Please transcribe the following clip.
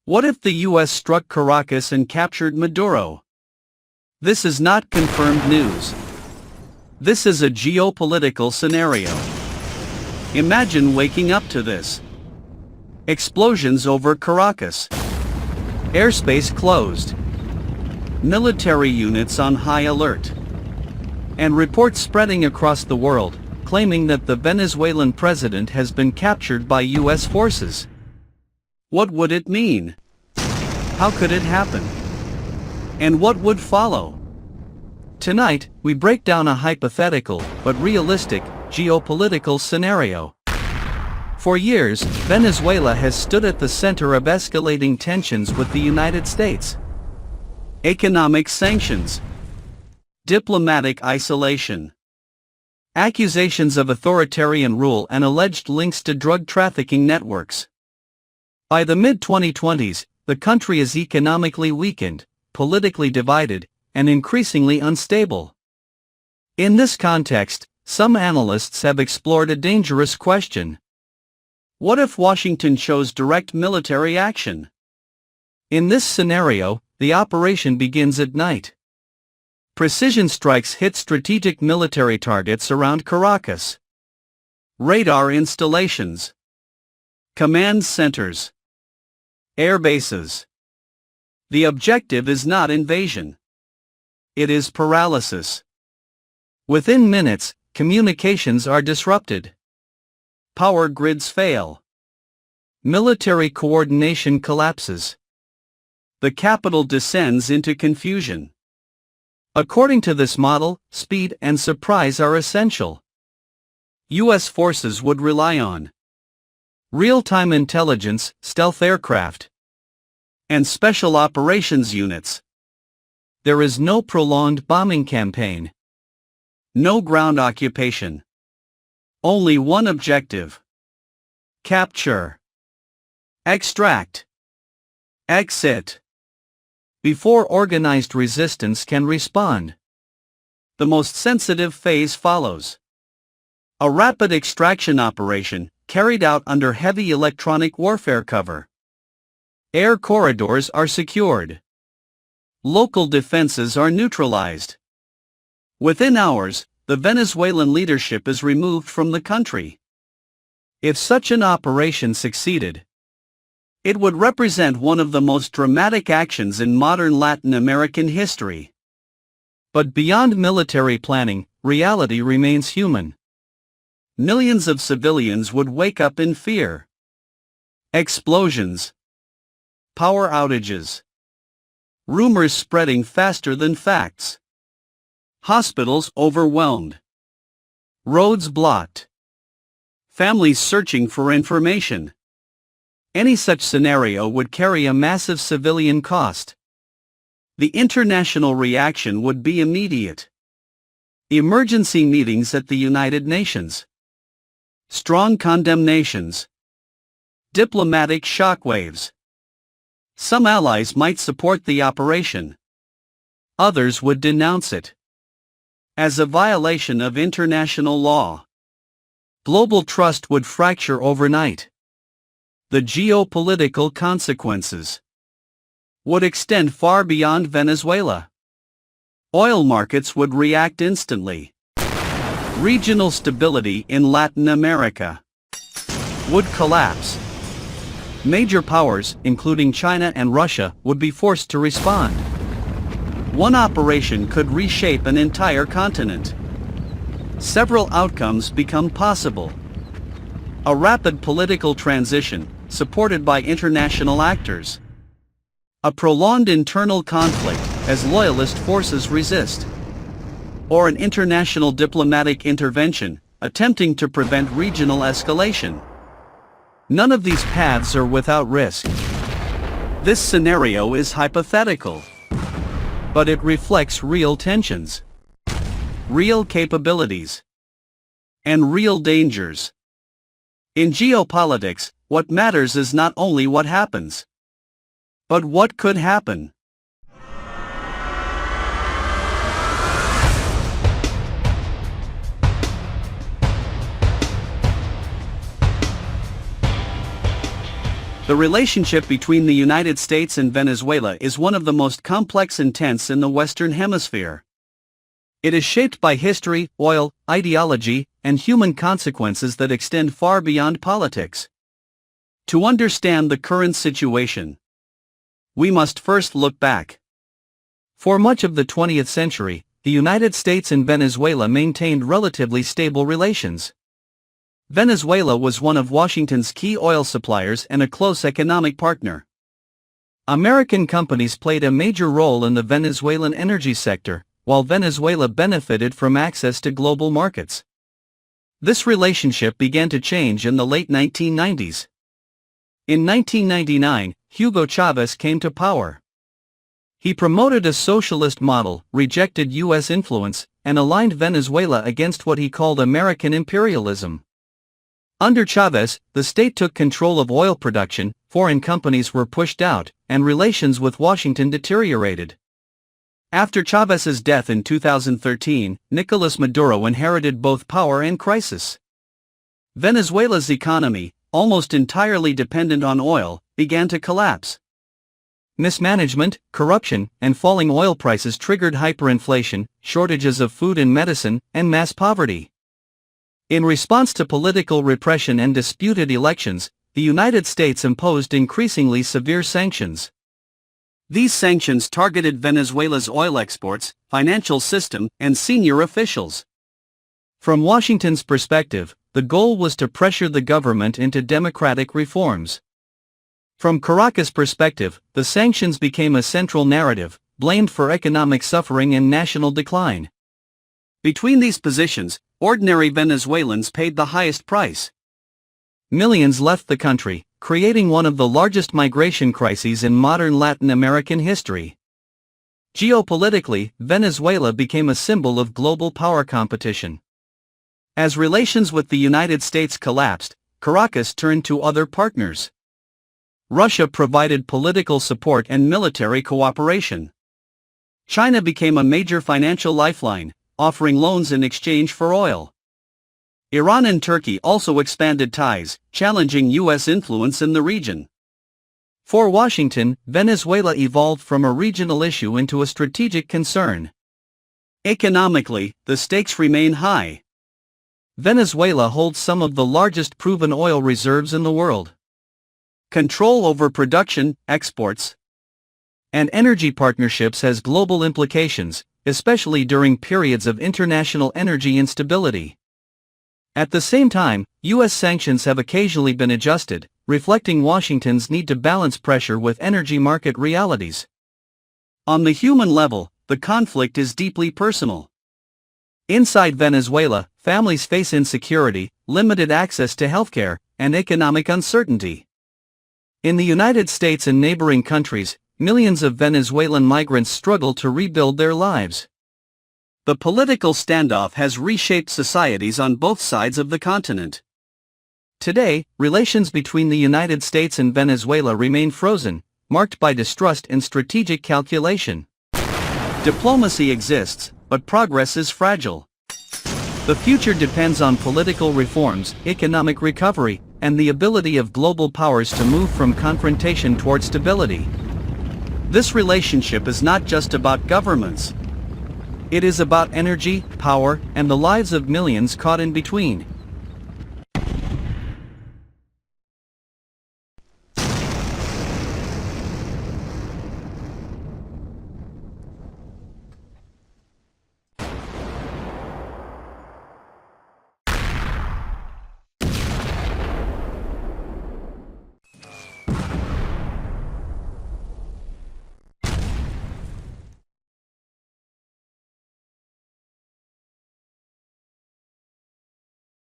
What if the US struck Caracas and captured Maduro? This is not confirmed news. This is a geopolitical scenario. Imagine waking up to this. Explosions over Caracas. Airspace closed. Military units on high alert. And reports spreading across the world, claiming that the Venezuelan president has been captured by US forces. What would it mean? How could it happen? And what would follow? Tonight, we break down a hypothetical, but realistic, geopolitical scenario. For years, Venezuela has stood at the center of escalating tensions with the United States. Economic sanctions. Diplomatic isolation. Accusations of authoritarian rule and alleged links to drug trafficking networks. By the mid-2020s, the country is economically weakened, politically divided, and increasingly unstable. In this context, some analysts have explored a dangerous question. What if Washington chose direct military action? In this scenario, the operation begins at night. Precision strikes hit strategic military targets around Caracas. Radar installations. Command centers. Air bases. The objective is not invasion. It is paralysis. Within minutes, communications are disrupted. Power grids fail. Military coordination collapses. The capital descends into confusion. According to this model, speed and surprise are essential. U.S. forces would rely on real-time intelligence, stealth aircraft, and special operations units. There is no prolonged bombing campaign. No ground occupation. Only one objective. Capture. Extract. Exit. Before organized resistance can respond. The most sensitive phase follows. A rapid extraction operation, carried out under heavy electronic warfare cover. Air corridors are secured. Local defenses are neutralized. Within hours, the Venezuelan leadership is removed from the country. If such an operation succeeded, it would represent one of the most dramatic actions in modern Latin American history. But beyond military planning, reality remains human. Millions of civilians would wake up in fear. Explosions. Power outages. Rumors spreading faster than facts. Hospitals overwhelmed. Roads blocked. Families searching for information. Any such scenario would carry a massive civilian cost. The international reaction would be immediate. Emergency meetings at the United Nations. Strong condemnations. Diplomatic shockwaves. Some allies might support the operation. Others would denounce it as a violation of international law. Global trust would fracture overnight. The geopolitical consequences would extend far beyond Venezuela. Oil markets would react instantly. Regional stability in Latin America would collapse. Major powers, including China and Russia, would be forced to respond. One operation could reshape an entire continent. Several outcomes become possible. A rapid political transition, supported by international actors. A prolonged internal conflict, as loyalist forces resist. Or an international diplomatic intervention, attempting to prevent regional escalation. None of these paths are without risk. This scenario is hypothetical. But it reflects real tensions, real capabilities, and real dangers. In geopolitics, what matters is not only what happens, but what could happen. The relationship between the United States and Venezuela is one of the most complex and tense in the Western Hemisphere. It is shaped by history, oil, ideology, and human consequences that extend far beyond politics. To understand the current situation, we must first look back. For much of the 20th century, the United States and Venezuela maintained relatively stable relations. Venezuela was one of Washington's key oil suppliers and a close economic partner. American companies played a major role in the Venezuelan energy sector, while Venezuela benefited from access to global markets. This relationship began to change in the late 1990s. In 1999, Hugo Chavez came to power. He promoted a socialist model, rejected U.S. influence, and aligned Venezuela against what he called American imperialism. Under Chavez, the state took control of oil production, foreign companies were pushed out, and relations with Washington deteriorated. After Chavez's death in 2013, Nicolas Maduro inherited both power and crisis. Venezuela's economy, almost entirely dependent on oil, began to collapse. Mismanagement, corruption, and falling oil prices triggered hyperinflation, shortages of food and medicine, and mass poverty. In response to political repression and disputed elections, the United States imposed increasingly severe sanctions. These sanctions targeted Venezuela's oil exports, financial system, and senior officials. From Washington's perspective, the goal was to pressure the government into democratic reforms. From Caracas' perspective, the sanctions became a central narrative, blamed for economic suffering and national decline. Between these positions, ordinary Venezuelans paid the highest price. Millions left the country, creating one of the largest migration crises in modern Latin American history. Geopolitically, Venezuela became a symbol of global power competition. As relations with the United States collapsed, Caracas turned to other partners. Russia provided political support and military cooperation. China became a major financial lifeline, offering loans in exchange for oil. Iran and Turkey also expanded ties, challenging U.S. influence in the region. For Washington, Venezuela evolved from a regional issue into a strategic concern. Economically, the stakes remain high. Venezuela holds some of the largest proven oil reserves in the world. Control over production, exports, and energy partnerships has global implications, especially during periods of international energy instability. At the same time, U.S. sanctions have occasionally been adjusted, reflecting Washington's need to balance pressure with energy market realities. On the human level, the conflict is deeply personal. Inside Venezuela, families face insecurity, limited access to healthcare, and economic uncertainty. In the United States and neighboring countries, millions of Venezuelan migrants struggle to rebuild their lives. The political standoff has reshaped societies on both sides of the continent. Today, relations between the United States and Venezuela remain frozen, marked by distrust and strategic calculation. Diplomacy exists, but progress is fragile. The future depends on political reforms, economic recovery, and the ability of global powers to move from confrontation toward stability. This relationship is not just about governments. It is about energy, power, and the lives of millions caught in between.